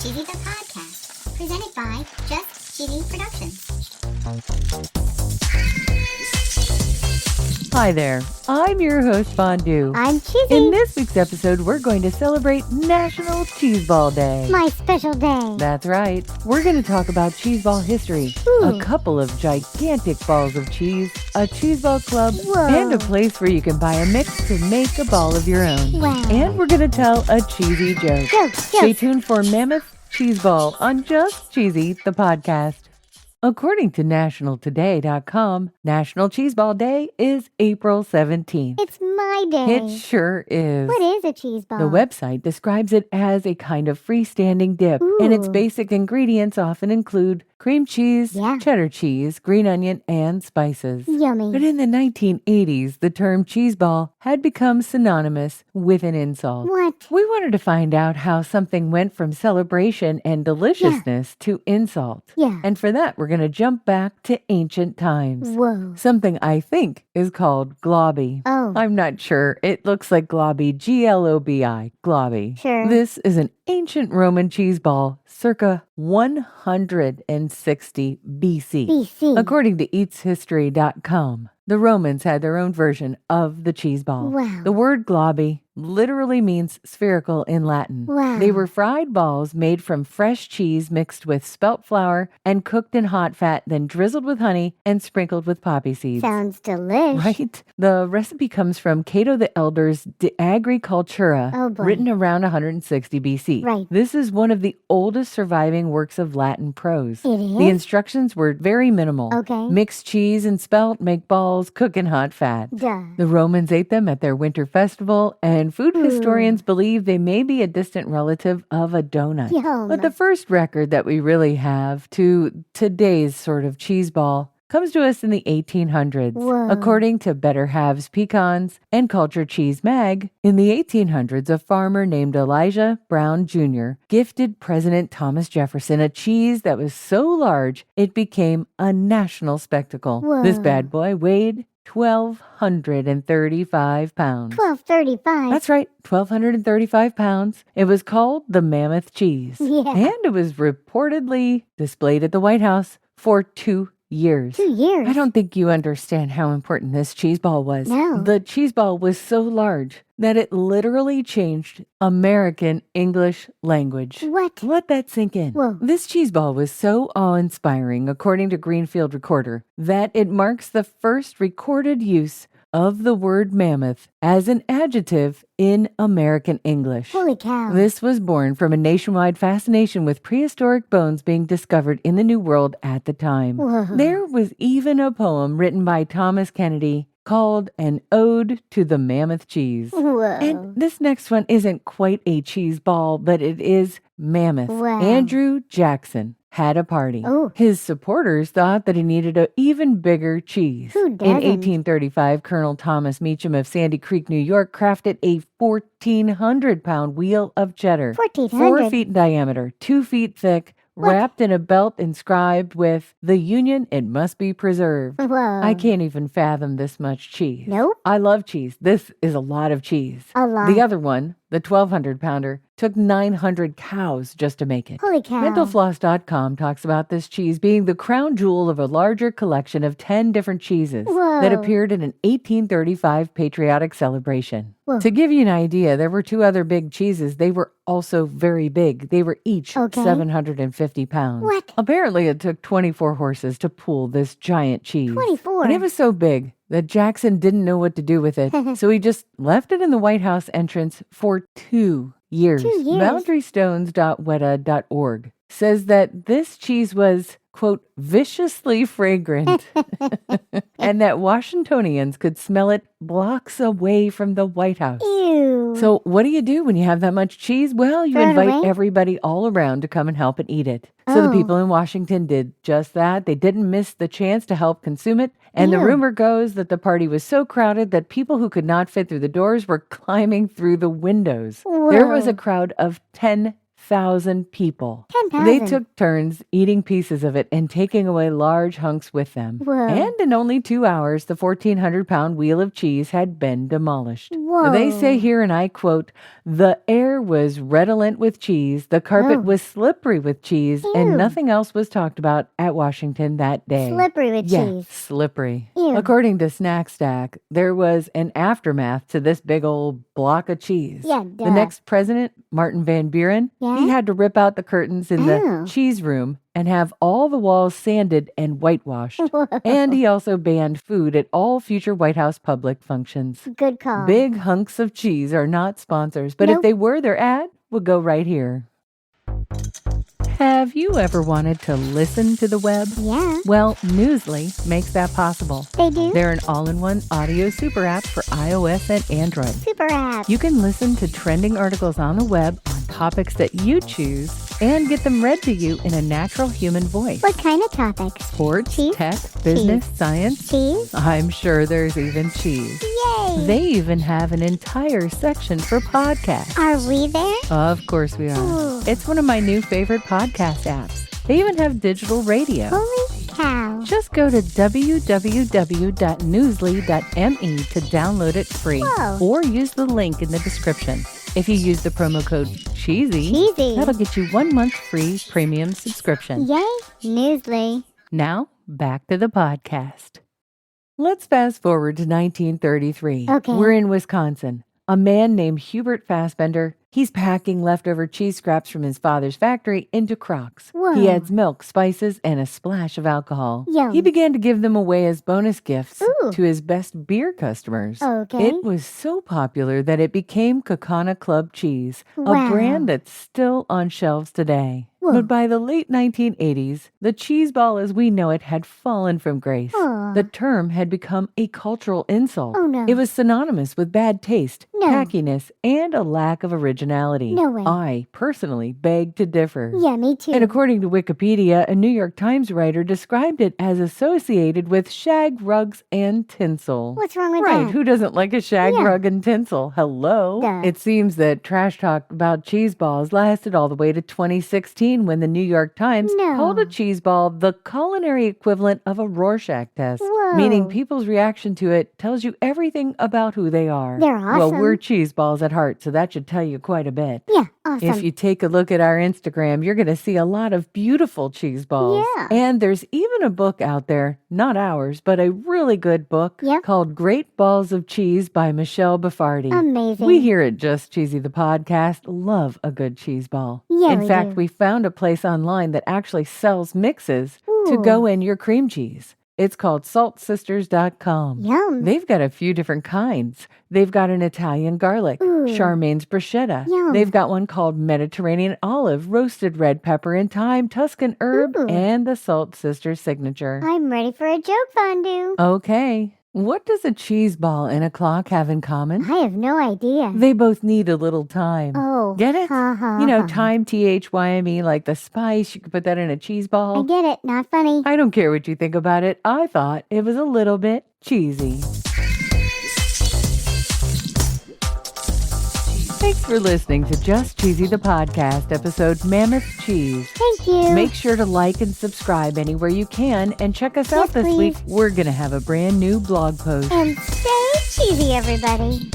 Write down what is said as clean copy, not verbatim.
Cheesy the Podcast, presented by Just Cheesy Productions. Hi there, I'm your host Fondue. I'm Cheesy. In this week's episode, we're going to celebrate National Cheeseball Day. My special day. That's right. We're going to talk about cheeseball history, a couple of gigantic balls of cheese, a cheeseball club, and a place where you can buy a mix to make a ball of your own. Wow. And we're going to tell a cheesy joke. Stay tuned for Mammoth Cheeseball on Just Cheesy, the podcast. According to nationaltoday.com, National Cheeseball Day is April 17th. It's my day. It sure is. What is a cheese ball? The website describes it as a kind of freestanding dip, and its basic ingredients often include cream cheese, cheddar cheese, green onion, and spices. Yummy. But in the 1980s, the term cheeseball had become synonymous with an insult. What? We wanted to find out how something went from celebration and deliciousness to insult. Yeah. And for that, we're going to jump back to ancient times. Whoa. Something I think is called globby. Oh. I'm not sure. It looks like globby, Globi, globby. Sure. This is an ancient Roman cheese ball circa 160 BC. BC. According to eatshistory.com, the Romans had their own version of the cheese ball. Wow. The word globby literally means spherical in Latin. Wow. They were fried balls made from fresh cheese mixed with spelt flour and cooked in hot fat, then drizzled with honey and sprinkled with poppy seeds. Sounds delish. Right? The recipe comes from Cato the Elder's De Agricultura, Oh, boy. written around 160 BC. Right. This is one of the oldest surviving works of Latin prose. It is? The instructions were very minimal. Okay. Mix cheese and spelt, make balls, cook in hot fat. Duh. The Romans ate them at their winter festival, and food historians believe they may be a distant relative of a donut. Yum. But the first record that we really have to today's sort of cheese ball comes to us in the 1800s. Whoa. According to Better Halves Pecans and Culture Cheese Mag, in the 1800s, a farmer named Elijah Brown Jr. gifted President Thomas Jefferson a cheese that was so large it became a national spectacle. Whoa. This bad boy weighed 1,235 pounds. 1235. That's right, 1,235 pounds. It was called the Mammoth Cheese. Yeah. And it was reportedly displayed at the White House for 2 years. 2 years. I don't think you understand how important this cheese ball was. No. The cheese ball was so large that it literally changed American English language. What? Let that sink in. Whoa. This cheese ball was so awe-inspiring, according to Greenfield Recorder, that it marks the first recorded use of the word mammoth as an adjective in American English. Holy cow. This was born from a nationwide fascination with prehistoric bones being discovered in the New World at the time. Whoa. There was even a poem written by Thomas Kennedy called An Ode to the Mammoth Cheese. Whoa. And this next one isn't quite a cheese ball, but it is mammoth. Wow. Andrew Jackson had a party. Oh. His supporters thought that he needed an even bigger cheese. Who In doesn't? 1835, Colonel Thomas Meacham of Sandy Creek, New York, crafted a 1,400-pound wheel of cheddar. 1,400? 4 feet in diameter, 2 feet thick, wrapped in a belt inscribed with, "The Union, it must be preserved." Whoa. I can't even fathom this much cheese. Nope. I love cheese. This is a lot of cheese. A lot. The other one, the 1,200-pounder, took 900 cows just to make it. Holy cow. MentalFloss.com talks about this cheese being the crown jewel of a larger collection of 10 different cheeses that Whoa. appeared in an 1835 patriotic celebration. Whoa. To give you an idea, there were 2 other big cheeses. They were also very big. They were each Okay. 750 pounds. What? Apparently, it took 24 horses to pull this giant cheese. 24? And it was so big that Jackson didn't know what to do with it, so he just left it in the White House entrance for 2 years. 2 years? BoundaryStones.weta.org says that this cheese was, quote, viciously fragrant, and that Washingtonians could smell it blocks away from the White House. Ew. So what do you do when you have that much cheese? Well, you Throw it invite away? everybody all around to come and help and eat it. So the Oh. people in Washington did just that. They didn't miss the chance to help consume it. And the Ew. rumor goes that the party was so crowded that people who could not fit through the doors were climbing through the windows. There was Whoa. a crowd of 10 10,000 people. 10,000. They took turns eating pieces of it and taking away large hunks with them. Whoa. And in only 2 hours, the 1,400-pound wheel of cheese had been demolished. Whoa. They say here, and I quote, "The air was redolent with cheese, the carpet Oh. was slippery with cheese, Ew. and nothing else was talked about at Washington that day." Slippery with Yeah, cheese. slippery. Ew. According to Snack Stack, there was an aftermath to this big old block of cheese. Yeah, The duh. next president, Martin Van Buren, Yeah? he had to rip out the curtains in the Oh. cheese room and have all the walls sanded and whitewashed. Whoa. And he also banned food at all future White House public functions. Good call. Big hunks of cheese are not sponsors, but if Nope. they were, their ad would go right here. Have you ever wanted to listen to the web? Yeah, Well, Newsly makes that possible. they do. They're an all-in-one audio super app for iOS and Android. Super app. You can listen to trending articles on the web on topics that you choose and get them read to you in a natural human voice. What kind of topics? Sports, Cheese? tech, business, science. Cheese? I'm sure there's even cheese. Yay! They even have an entire section for podcasts. Are we there? Of course we are. Ooh. It's one of my new favorite podcast apps. They even have digital radio. Holy cow. Just go to www.newsly.me to download it free. Whoa. Or use the link in the description. If you use the promo code CHEESY, Cheesy. that'll get you 1 month free premium subscription. Yay, Newsly. Now, back to the podcast. Let's fast forward to 1933. Okay. We're in Wisconsin. A man named Hubert Fassbender, he's packing leftover cheese scraps from his father's factory into crocks. Whoa. He adds milk, spices, and a splash of alcohol. Yum. He began to give them away as bonus gifts Ooh. to his best beer customers. Okay. It was so popular that it became Kaukauna Club Cheese, Wow. a brand that's still on shelves today. Whoa. But by the late 1980s, the cheeseball as we know it had fallen from grace. Aw. The term had become a cultural insult. Oh, no. It was synonymous with bad taste, No. tackiness, and a lack of originality. No way. I personally beg to differ. Yeah, me too. And according to Wikipedia, a New York Times writer described it as associated with shag rugs and tinsel. What's wrong with Right, that? who doesn't like a shag Yeah. rug and tinsel? Hello? Duh. It seems that trash talk about cheese balls lasted all the way to 2016 when the New York Times No. called a cheese ball the culinary equivalent of a Rorschach test, Whoa. meaning people's reaction to it tells you everything about who they are. They're Well, awesome. we're cheese balls at heart, so that should tell you quite a bit. Yeah, awesome. If you take a look at our Instagram, you're going to see a lot of beautiful cheese balls. Yeah. And there's even a book out there, not ours, but a really good book Yep. called Great Balls of Cheese by Michelle Buffardi. Amazing. We here at Just Cheesy the podcast love a good cheese ball. Yeah, in we fact, do. we found a place online that actually sells mixes to Ooh. go in your cream cheese. It's called saltsisters.com. Yum. They've got a few different kinds. They've got an Italian garlic, Ooh. Charmaine's bruschetta. Yum. They've got one called Mediterranean olive, roasted red pepper and thyme, Tuscan herb, Ooh. and the Salt Sisters signature. I'm ready for a joke, Fondue. Okay. What does a cheese ball and a clock have in common? I have no idea. They both need a little time. Oh. Get it? Ha, ha, You know, ha. thyme, THYME, like the spice. You could put that in a cheese I ball. get it. Not funny. I don't care what you think about it. I thought it was a little bit cheesy. Thanks for listening to Just Cheesy the Podcast, episode Mammoth Cheese. Thank you. Make sure to like and subscribe anywhere you can and check us out Yes, this please. week. We're going to have a brand new blog post. And stay cheesy, everybody.